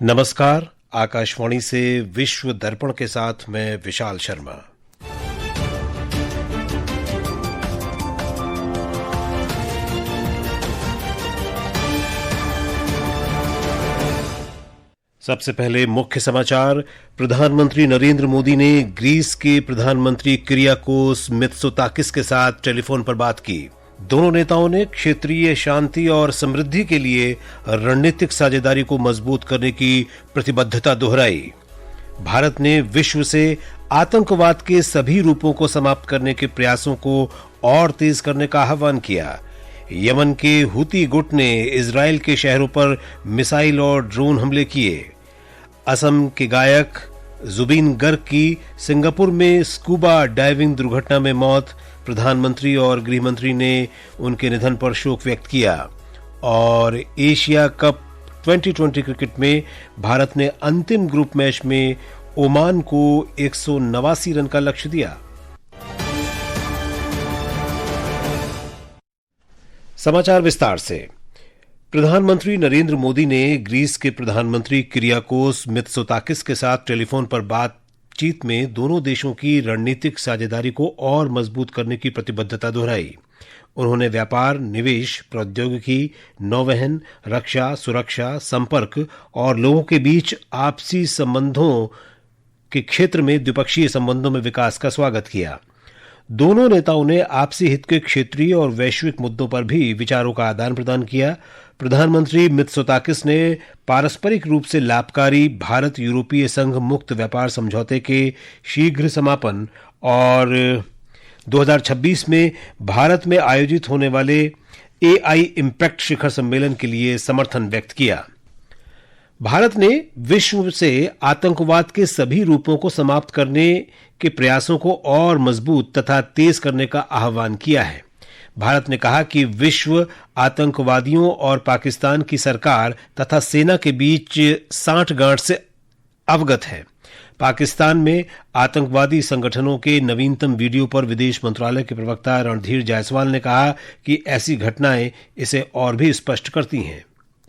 नमस्कार। आकाशवाणी से विश्व दर्पण के साथ मैं विशाल शर्मा। सबसे पहले मुख्य समाचार। प्रधानमंत्री नरेंद्र मोदी ने ग्रीस के प्रधानमंत्री किरियाकोस मित्सोताकिस के साथ टेलीफोन पर बात की। दोनों नेताओं ने क्षेत्रीय शांति और समृद्धि के लिए रणनीतिक साझेदारी को मजबूत करने की प्रतिबद्धता दोहराई। भारत ने विश्व से आतंकवाद के सभी रूपों को समाप्त करने के प्रयासों को और तेज करने का आह्वान किया। यमन के हुती गुट ने इजरायल के शहरों पर मिसाइल और ड्रोन हमले किए। असम के गायक जुबिन गर्ग की सिंगापुर में स्कूबा डाइविंग दुर्घटना में मौत। प्रधानमंत्री और गृहमंत्री ने उनके निधन पर शोक व्यक्त किया। और एशिया कप 2020 क्रिकेट में भारत ने अंतिम ग्रुप मैच में ओमान को 189 रन का लक्ष्य दिया। समाचार विस्तार से। प्रधानमंत्री नरेंद्र मोदी ने ग्रीस के प्रधानमंत्री किरियाकोस मित्सोताकिस के साथ टेलीफोन पर बातचीत में दोनों देशों की रणनीतिक साझेदारी को और मजबूत करने की प्रतिबद्धता दोहराई। उन्होंने व्यापार, निवेश, प्रौद्योगिकी, नौवहन, रक्षा, सुरक्षा, संपर्क और लोगों के बीच आपसी संबंधों के क्षेत्र में द्विपक्षीय संबंधों में विकास का स्वागत किया। दोनों नेताओं ने आपसी हित के क्षेत्रीय और वैश्विक मुद्दों पर भी विचारों का आदान प्रदान किया। प्रधानमंत्री मित्सोताकिस ने पारस्परिक रूप से लाभकारी भारत यूरोपीय संघ मुक्त व्यापार समझौते के शीघ्र समापन और 2026 में भारत में आयोजित होने वाले एआई इम्पैक्ट शिखर सम्मेलन के लिए समर्थन व्यक्त किया। भारत ने विश्व से आतंकवाद के सभी रूपों को समाप्त करने के प्रयासों को और मजबूत तथा तेज करने का आह्वान किया है। भारत ने कहा कि विश्व आतंकवादियों और पाकिस्तान की सरकार तथा सेना के बीच सांठगांठ से अवगत है। पाकिस्तान में आतंकवादी संगठनों के नवीनतम वीडियो पर विदेश मंत्रालय के प्रवक्ता रणधीर जायसवाल ने कहा कि ऐसी घटनाएं इसे और भी स्पष्ट करती हैं।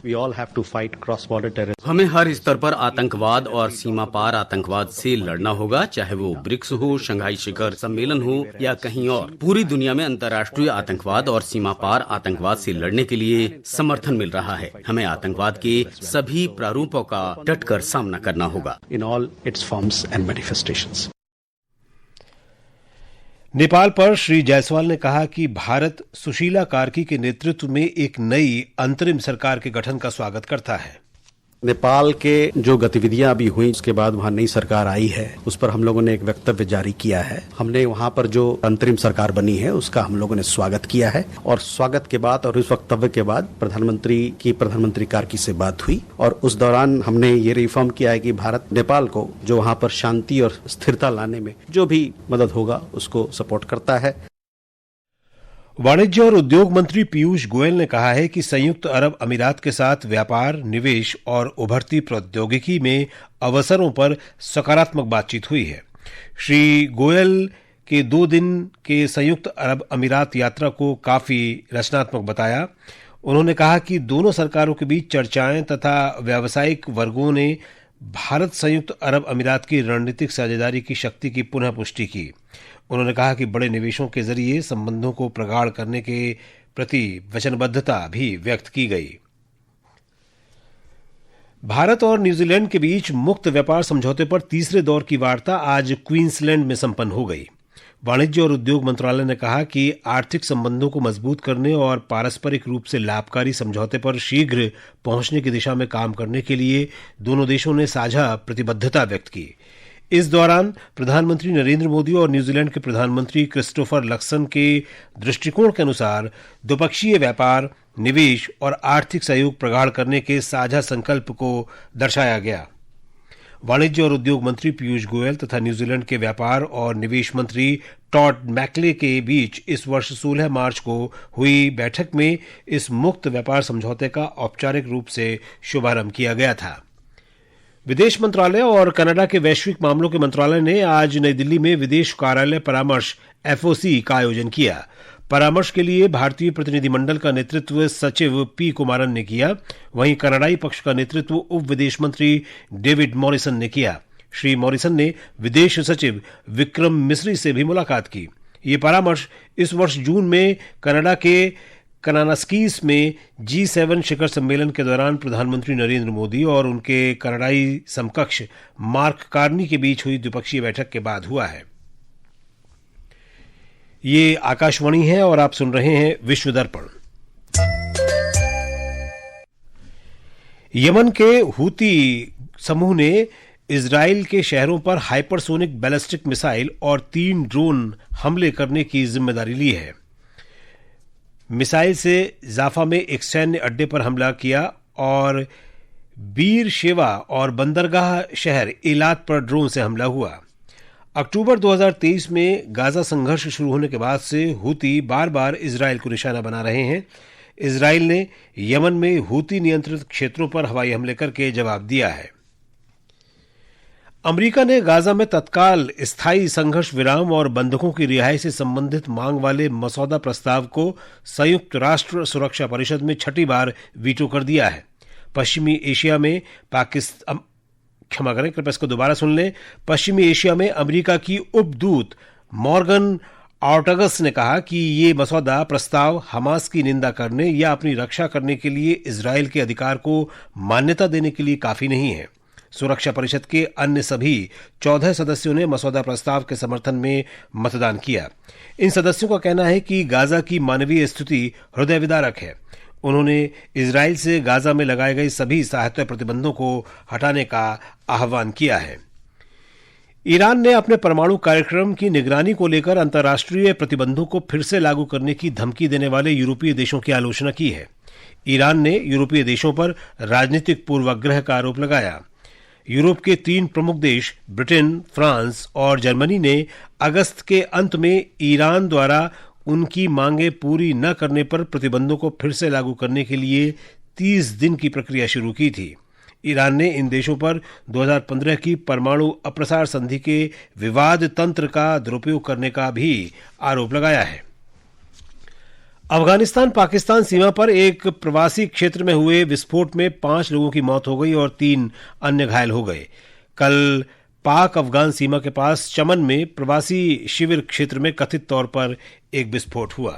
We all have to fight cross-border terrorism. हमें हर स्तर पर आतंकवाद और सीमा पार आतंकवाद से लड़ना होगा, चाहे वो ब्रिक्स हो, शंघाई शिखर सम्मेलन हो या कहीं और। पूरी दुनिया में अंतर्राष्ट्रीय आतंकवाद और सीमा पार आतंकवाद से लड़ने के लिए समर्थन मिल रहा है। हमें आतंकवाद के सभी प्रारूपों का डटकर सामना करना होगा। In all its forms and manifestations. Nepal पर श्री जायसवाल ने कहा कि भारत सुशीला कार्की के नेतृत्व में एक नई अंतरिम सरकार के गठन का स्वागत करता है। नेपाल के जो गतिविधियां अभी हुई उसके बाद वहां नई सरकार आई है, उस पर हम लोगों ने एक वक्तव्य जारी किया है। हमने वहां पर जो अंतरिम सरकार बनी है उसका हम लोगों ने स्वागत किया है और स्वागत के बाद और उस वक्तव्य के बाद प्रधानमंत्री कार्की से बात हुई और उस दौरान हमने ये रिफॉर्म किया है कि भारत नेपाल को जो वहां पर शांति और स्थिरता लाने में जो भी मदद होगा उसको सपोर्ट करता है। वाणिज्य और उद्योग मंत्री पीयूष गोयल ने कहा है कि संयुक्त अरब अमीरात के साथ व्यापार, निवेश और उभरती प्रौद्योगिकी में अवसरों पर सकारात्मक बातचीत हुई है। श्री गोयल के 2 दिन के संयुक्त अरब अमीरात यात्रा को काफी रचनात्मक बताया। उन्होंने कहा कि दोनों सरकारों के बीच चर्चाएं तथा व्यावसायिक वर्गों ने भारत संयुक्त अरब अमीरात की रणनीतिक साझेदारी की शक्ति की पुनः पुष्टि की। उन्होंने कहा कि बड़े निवेशों के जरिए संबंधों को प्रगाढ़ करने के प्रति वचनबद्धता भी व्यक्त की गई। भारत और न्यूजीलैंड के बीच मुक्त व्यापार समझौते पर तीसरे दौर की वार्ता आज क्वींसलैंड में संपन्न हो गई। वाणिज्य और उद्योग मंत्रालय ने कहा कि आर्थिक संबंधों को मजबूत करने और पारस्परिक रूप से लाभकारी समझौते पर शीघ्र पहुंचने की दिशा में काम करने के लिए दोनों देशों ने साझा प्रतिबद्धता व्यक्त की। इस दौरान प्रधानमंत्री नरेंद्र मोदी और न्यूजीलैंड के प्रधानमंत्री क्रिस्टोफर लक्सन के दृष्टिकोण के अनुसार द्विपक्षीय व्यापार, निवेश और आर्थिक सहयोग प्रगाढ़ करने के साझा संकल्प को दर्शाया गया। वाणिज्य और उद्योग मंत्री पीयूष गोयल तथा न्यूजीलैंड के व्यापार और निवेश मंत्री टॉड मैकले के बीच इस वर्ष 16 मार्च को हुई बैठक में इस मुक्त व्यापार समझौते का औपचारिक रूप से शुभारंभ किया गया था। विदेश मंत्रालय और कनाडा के वैश्विक मामलों के मंत्रालय ने आज नई दिल्ली में विदेश कार्यालय परामर्श FOC का आयोजन किया। परामर्श के लिए भारतीय प्रतिनिधिमंडल का नेतृत्व सचिव पी कुमारन ने किया। वहीं कनाडाई पक्ष का नेतृत्व उप विदेश मंत्री डेविड मॉरिसन ने किया। श्री मॉरिसन ने विदेश सचिव विक्रम मिस्री से भी मुलाकात की। ये परामर्श इस वर्ष जून में कनाडा के कनानास्कीस में G7 शिखर सम्मेलन के दौरान प्रधानमंत्री नरेंद्र मोदी और उनके कनाडाई समकक्ष मार्क कार्नी के बीच हुई द्विपक्षीय बैठक के बाद हुआ है। ये आकाशवाणी है और आप सुन रहे हैं विश्व दर्पण। यमन के हूती समूह ने इजराइल के शहरों पर हाइपरसोनिक बैलिस्टिक मिसाइल और 3 ड्रोन हमले करने की जिम्मेदारी ली है। मिसाइल से जाफा में एक सैन्य अड्डे पर हमला किया और बीर शेवा और बंदरगाह शहर इलात पर ड्रोन से हमला हुआ। अक्टूबर 2023 में गाजा संघर्ष शुरू होने के बाद से हूती बार बार इजराइल को निशाना बना रहे हैं। इजराइल ने यमन में हूती नियंत्रित क्षेत्रों पर हवाई हमले करके जवाब दिया है। अमेरिका ने गाजा में तत्काल स्थायी संघर्ष विराम और बंधकों की रिहाई से संबंधित मांग वाले मसौदा प्रस्ताव को संयुक्त राष्ट्र सुरक्षा परिषद में 6ठी बार वीटो कर दिया है। पश्चिमी एशिया में पश्चिमी एशिया में अमेरिका की उपदूत मॉर्गन ऑर्टगस ने कहा कि ये मसौदा प्रस्ताव हमास की निंदा करने या अपनी रक्षा करने के लिए इजराइल के अधिकार को मान्यता देने के लिए काफी नहीं है। सुरक्षा परिषद के अन्य सभी 14 सदस्यों ने मसौदा प्रस्ताव के समर्थन में मतदान किया। इन सदस्यों का कहना है कि गाजा की मानवीय स्थिति हृदय विदारक है। उन्होंने इजराइल से गाजा में लगाए गए सभी सहायता प्रतिबंधों को हटाने का आह्वान किया है। ईरान ने अपने परमाणु कार्यक्रम की निगरानी को लेकर अंतर्राष्ट्रीय प्रतिबंधों को फिर से लागू करने की धमकी देने वाले यूरोपीय देशों की आलोचना की है। ईरान ने यूरोपीय देशों पर राजनीतिक पूर्वाग्रह का आरोप लगाया। यूरोप के 3 प्रमुख देश ब्रिटेन, फ्रांस और जर्मनी ने अगस्त के अंत में ईरान द्वारा उनकी मांगें पूरी न करने पर प्रतिबंधों को फिर से लागू करने के लिए 30 दिन की प्रक्रिया शुरू की थी। ईरान ने इन देशों पर 2015 की परमाणु अप्रसार संधि के विवाद तंत्र का दुरुपयोग करने का भी आरोप लगाया है। अफगानिस्तान पाकिस्तान सीमा पर एक प्रवासी क्षेत्र में हुए विस्फोट में 5 लोगों की मौत हो गई और 3 अन्य घायल हो गए। कल पाक अफगान सीमा के पास चमन में प्रवासी शिविर क्षेत्र में कथित तौर पर एक विस्फोट हुआ।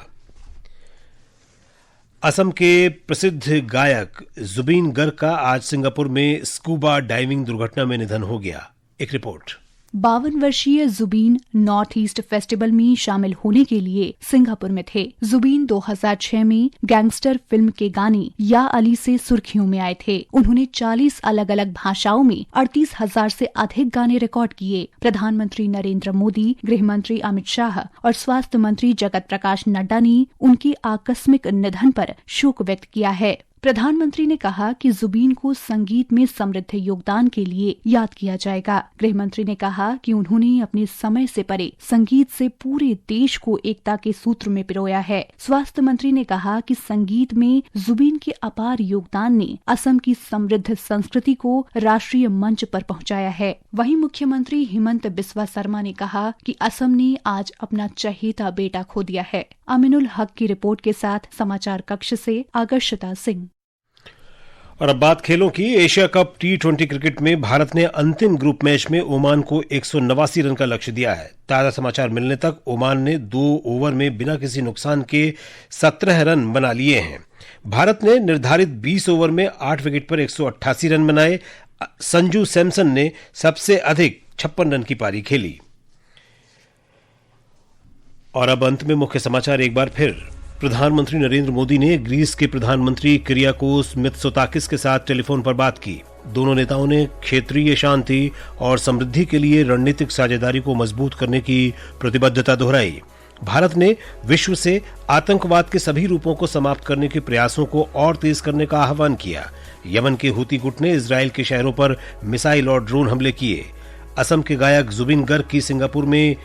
असम के प्रसिद्ध गायक जुबीन गर्ग का आज सिंगापुर में स्कूबा डाइविंग दुर्घटना में निधन हो गया। एक रिपोर्ट। 52 वर्षीय जुबीन नॉर्थ ईस्ट फेस्टिवल में शामिल होने के लिए सिंगापुर में थे। जुबीन 2006 में गैंगस्टर फिल्म के गाने या अली से सुर्खियों में आए थे। उन्होंने 40 अलग अलग भाषाओं में 38,000 से अधिक गाने रिकॉर्ड किए। प्रधानमंत्री नरेंद्र मोदी, गृह मंत्री अमित शाह और स्वास्थ्य मंत्री जगत प्रकाश नड्डा ने उनके आकस्मिक निधन पर शोक व्यक्त किया है। प्रधानमंत्री ने कहा कि जुबीन को संगीत में समृद्ध योगदान के लिए याद किया जाएगा। गृह मंत्री ने कहा कि उन्होंने अपने समय से परे संगीत से पूरे देश को एकता के सूत्र में पिरोया है। स्वास्थ्य मंत्री ने कहा कि संगीत में जुबीन के अपार योगदान ने असम की समृद्ध संस्कृति को राष्ट्रीय मंच पर पहुंचाया है। वहीं मुख्यमंत्री हिमंत बिस्वा शर्मा ने कहा कि असम ने आज अपना चहेता बेटा खो दिया है। अमीनुल हक की रिपोर्ट के साथ समाचार कक्ष से आकर्षिता सिंह। और अब बात खेलों की। एशिया कप T20 क्रिकेट में भारत ने अंतिम ग्रुप मैच में ओमान को 189 रन का लक्ष्य दिया है। ताजा समाचार मिलने तक ओमान ने 2 ओवर में बिना किसी नुकसान के 17 रन बना लिए हैं। भारत ने निर्धारित 20 ओवर में 8 विकेट पर 188 रन बनाए। संजू सैमसन ने सबसे अधिक 56 रन की पारी खेली। और अब अंत में मुख्य समाचार एक बार फिर। प्रधानमंत्री नरेंद्र मोदी ने ग्रीस के प्रधानमंत्री किरियाकोस मित्सोताकिस के साथ टेलीफोन पर बात की। दोनों नेताओं ने क्षेत्रीय शांति और समृद्धि के लिए रणनीतिक साझेदारी को मजबूत करने की प्रतिबद्धता दोहराई। भारत ने विश्व से आतंकवाद के सभी रूपों को समाप्त करने के प्रयासों को और तेज करने का आह्वान किया। यमन के हूती गुट ने इजराइल के शहरों पर मिसाइल और ड्रोन हमले किए। असम के गायक जुबिन गर्ग की सिंगापुर में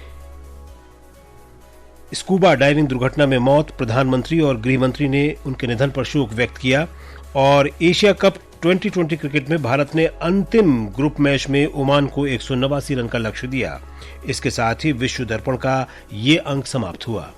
स्कूबा डाइविंग दुर्घटना में मौत। प्रधानमंत्री और गृह मंत्री ने उनके निधन पर शोक व्यक्त किया। और एशिया कप 2020 क्रिकेट में भारत ने अंतिम ग्रुप मैच में ओमान को 189 रन का लक्ष्य दिया। इसके साथ ही विश्व दर्पण का ये अंक समाप्त हुआ।